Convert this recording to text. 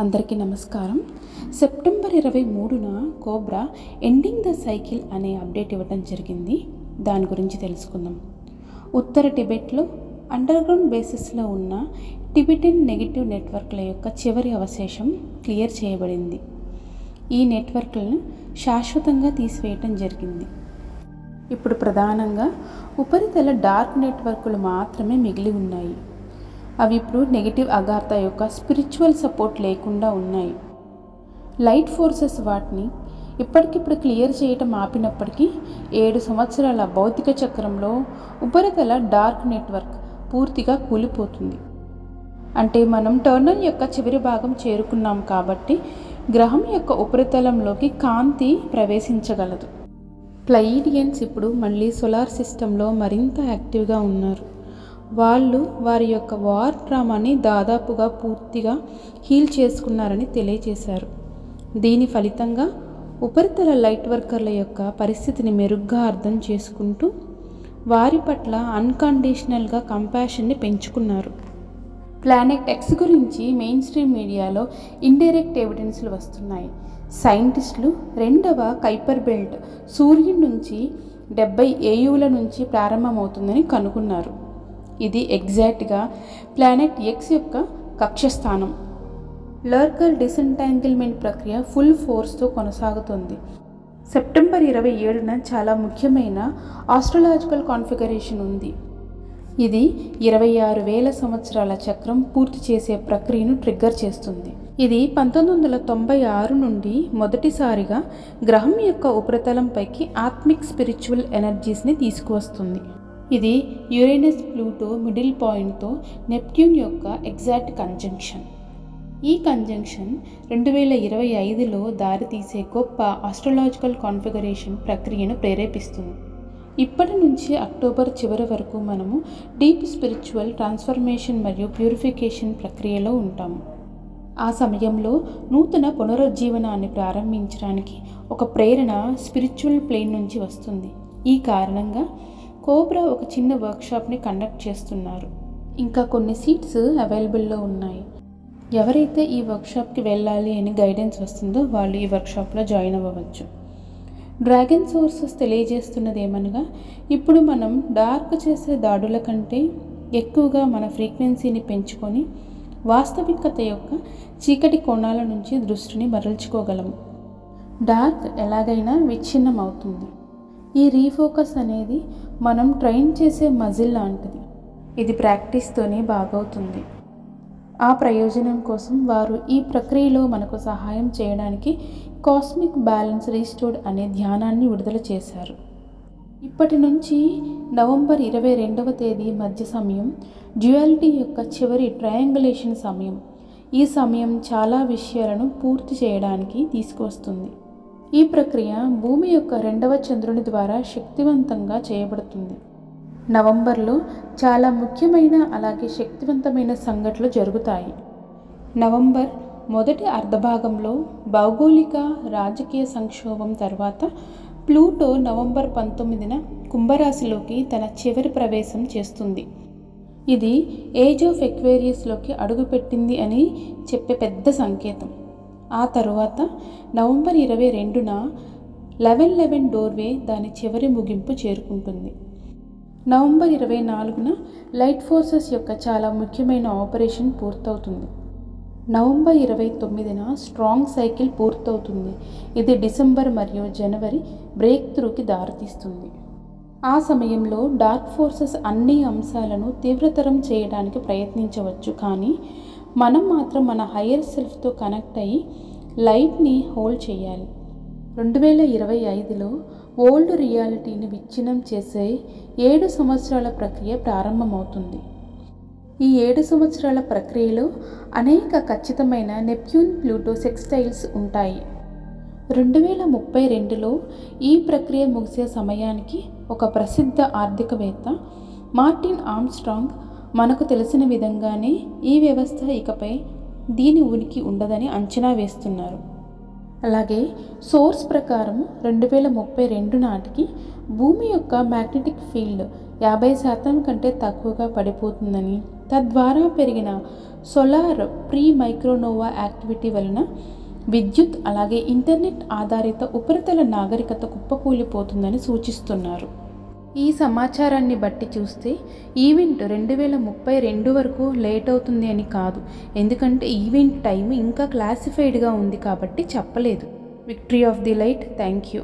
అందరికీ నమస్కారం. సెప్టెంబర్ 23న కోబ్రా ఎండింగ్ ద సైకిల్ అనే అప్డేట్ ఇవ్వడం జరిగింది. దాని గురించి తెలుసుకుందాం. ఉత్తర టిబెట్లో అండర్గ్రౌండ్ బేసిస్లో ఉన్న టిబెటన్ నెగిటివ్ నెట్వర్క్ల యొక్క చివరి అవశేషం క్లియర్ చేయబడింది. ఈ నెట్వర్క్లను శాశ్వతంగా తీసివేయటం జరిగింది. ఇప్పుడు ప్రధానంగా ఉపరితల డార్క్ నెట్వర్క్లు మాత్రమే మిగిలి ఉన్నాయి. అవి ఇప్పుడు నెగిటివ్ అగార్థ యొక్క స్పిరిచువల్ సపోర్ట్ లేకుండా ఉన్నాయి. లైట్ ఫోర్సెస్ వాటిని ఇప్పటికిప్పుడు క్లియర్ చేయటం ఆపినప్పటికీ 7 సంవత్సరాల భౌతిక చక్రంలో ఉపరితల డార్క్ నెట్వర్క్ పూర్తిగా కూలిపోతుంది. అంటే మనం టర్నల్ యొక్క చివరి భాగం చేరుకున్నాం కాబట్టి గ్రహం యొక్క ఉపరితలంలోకి కాంతి ప్రవేశించగలదు. ప్లయిడియన్స్ ఇప్పుడు మళ్ళీ సోలార్ సిస్టంలో మరింత యాక్టివ్గా ఉన్నారు. వాళ్ళు వారి యొక్క వార్ ట్రామాని దాదాపుగా పూర్తిగా హీల్ చేసుకున్నారని తెలియజేశారు. దీని ఫలితంగా ఉపరితల లైట్ వర్కర్ల యొక్క పరిస్థితిని మెరుగ్గా అర్థం చేసుకుంటూ వారి పట్ల అన్కండిషనల్గా కంపాషన్ని పెంచుకున్నారు. ప్లానెట్ ఎక్స్ గురించి మెయిన్ స్ట్రీమ్ మీడియాలో ఇండైరెక్ట్ ఎవిడెన్స్లు వస్తున్నాయి. సైంటిస్టులు 2వ కైపర్ బెల్ట్ సూర్యుడి నుంచి 70 ఏయువుల నుంచి ప్రారంభమవుతుందని కనుగొన్నారు. ఇది ఎగ్జాక్ట్గా ప్లానెట్ ఎక్స్ యొక్క కక్షస్థానం. లర్కర్ డిసెంటాంగిల్మెంట్ ప్రక్రియ ఫుల్ ఫోర్స్తో కొనసాగుతుంది. సెప్టెంబర్ 27న చాలా ముఖ్యమైన ఆస్ట్రోలాజికల్ కాన్ఫిగరేషన్ ఉంది. ఇది 26,000 సంవత్సరాల చక్రం పూర్తి చేసే ప్రక్రియను ట్రిగ్గర్ చేస్తుంది. ఇది 1996 నుండి మొదటిసారిగా గ్రహం యొక్క ఉపరితలంపైకి ఆత్మిక్ స్పిరిచువల్ ఎనర్జీస్ని తీసుకువస్తుంది. ఇది యురేనస్ ప్లూటో మిడిల్ పాయింట్తో నెప్ట్యూన్ యొక్క ఎగ్జాక్ట్ కంజంక్షన్. ఈ కంజంక్షన్ 2025లో దారితీసే గొప్ప ఆస్ట్రోలాజికల్ కాన్ఫిగరేషన్ ప్రక్రియను ప్రేరేపిస్తుంది. ఇప్పటి నుంచి అక్టోబర్ చివరి వరకు మనము డీప్ స్పిరిచువల్ ట్రాన్స్ఫర్మేషన్ మరియు ప్యూరిఫికేషన్ ప్రక్రియలో ఉంటాము. ఆ సమయంలో నూతన పునరుజ్జీవనాన్ని ప్రారంభించడానికి ఒక ప్రేరణ స్పిరిచువల్ ప్లేన్ నుంచి వస్తుంది. ఈ కారణంగా కోబ్రా ఒక చిన్న వర్క్షాప్ని కండక్ట్ చేస్తున్నారు. ఇంకా కొన్ని సీట్స్ అవైలబుల్లో ఉన్నాయి. ఎవరైతే ఈ వర్క్షాప్కి వెళ్ళాలి అని గైడెన్స్ వస్తుందో వాళ్ళు ఈ వర్క్షాప్లో జాయిన్ అవ్వవచ్చు. డ్రాగన్ సోర్సెస్ తెలియజేస్తున్నది ఏమనగా, ఇప్పుడు మనం డార్క్ చేసే దాడుల కంటే ఎక్కువగా మన ఫ్రీక్వెన్సీని పెంచుకొని వాస్తవికత యొక్క చీకటి కోణాల నుంచి దృష్టిని మరల్చుకోగలము. డార్క్ ఎలాగైనా విచ్ఛిన్నం అవుతుంది. ఈ రీఫోకస్ అనేది మనం ట్రైన్ చేసే మజిల్ లాంటిది. ఇది ప్రాక్టీస్తోనే బాగవుతుంది. ఆ ప్రయోజనం కోసం వారు ఈ ప్రక్రియలో మనకు సహాయం చేయడానికి కాస్మిక్ బ్యాలెన్స్ రీస్టోర్డ్ అనే ధ్యానాన్ని విడుదల చేశారు. ఇప్పటి నుంచి నవంబర్ 22వ తేదీ మధ్య సమయం డ్యుయాలిటీ యొక్క చివరి ట్రయాంగులేషన్ సమయం. ఈ సమయం చాలా విషయాలను పూర్తి చేయడానికి తీసుకువస్తుంది. ఈ ప్రక్రియ భూమి యొక్క 2వ చంద్రుని ద్వారా శక్తివంతంగా చేయబడుతుంది. నవంబర్లో చాలా ముఖ్యమైన అలాగే శక్తివంతమైన సంఘటనలు జరుగుతాయి. నవంబర్ మొదటి అర్ధభాగంలో భౌగోళిక రాజకీయ సంక్షోభం తర్వాత ప్లూటో నవంబర్ 19న కుంభరాశిలోకి తన చివరి ప్రవేశం చేస్తుంది. ఇది ఏజ్ ఆఫ్ ఎక్వేరియస్లోకి అడుగుపెట్టింది అని చెప్పే పెద్ద సంకేతం. ఆ తరువాత నవంబర్ 22న 1111 డోర్వే దాని చివరి ముగింపు చేరుకుంటుంది. నవంబర్ 24న లైట్ ఫోర్సెస్ యొక్క చాలా ముఖ్యమైన ఆపరేషన్ పూర్తవుతుంది. నవంబర్ 29న స్ట్రాంగ్ సైకిల్ పూర్తవుతుంది. ఇది డిసెంబర్ మరియు జనవరి బ్రేక్ త్రూకి దారితీస్తుంది. ఆ సమయంలో డార్క్ ఫోర్సెస్ అన్ని అంశాలను తీవ్రతరం చేయడానికి ప్రయత్నించవచ్చు, కానీ మనం మాత్రం మన హయ్యర్ సెల్ఫ్తో కనెక్ట్ అయ్యి లైట్ని హోల్డ్ చేయాలి. 2025లో ఓల్డ్ రియాలిటీని విచ్ఛిన్నం చేసే 7 సంవత్సరాల ప్రక్రియ ప్రారంభమవుతుంది. ఈ 7 సంవత్సరాల ప్రక్రియలో అనేక ఖచ్చితమైన నెప్ట్యూన్ ప్లూటో సెక్స్టైల్స్ ఉంటాయి. 2032లో ఈ ప్రక్రియ ముగిసే సమయానికి ఒక ప్రసిద్ధ ఆర్థికవేత్త మార్టిన్ ఆర్మ్స్ట్రాంగ్ మనకు తెలిసిన విధంగానే ఈ వ్యవస్థ ఇకపై దీని ఉనికి ఉండదని అంచనా వేస్తున్నారు. అలాగే సోర్స్ ప్రకారం 2032 నాటికి భూమి యొక్క మ్యాగ్నెటిక్ ఫీల్డ్ 50% కంటే తక్కువగా పడిపోతుందని, తద్వారా పెరిగిన సోలార్ ప్రీ మైక్రోనోవా యాక్టివిటీ వలన విద్యుత్ అలాగే ఇంటర్నెట్ ఆధారిత ఉపరితల నాగరికత కుప్పకూలిపోతుందని సూచిస్తున్నారు. ఈ సమాచారాన్ని బట్టి చూస్తే ఈవెంట్ 2032 వరకు లేట్ అవుతుంది అని కాదు, ఎందుకంటే ఈవెంట్ టైం ఇంకా క్లాసిఫైడ్గా ఉంది కాబట్టి చెప్పలేదు. Victory of the light. Thank you.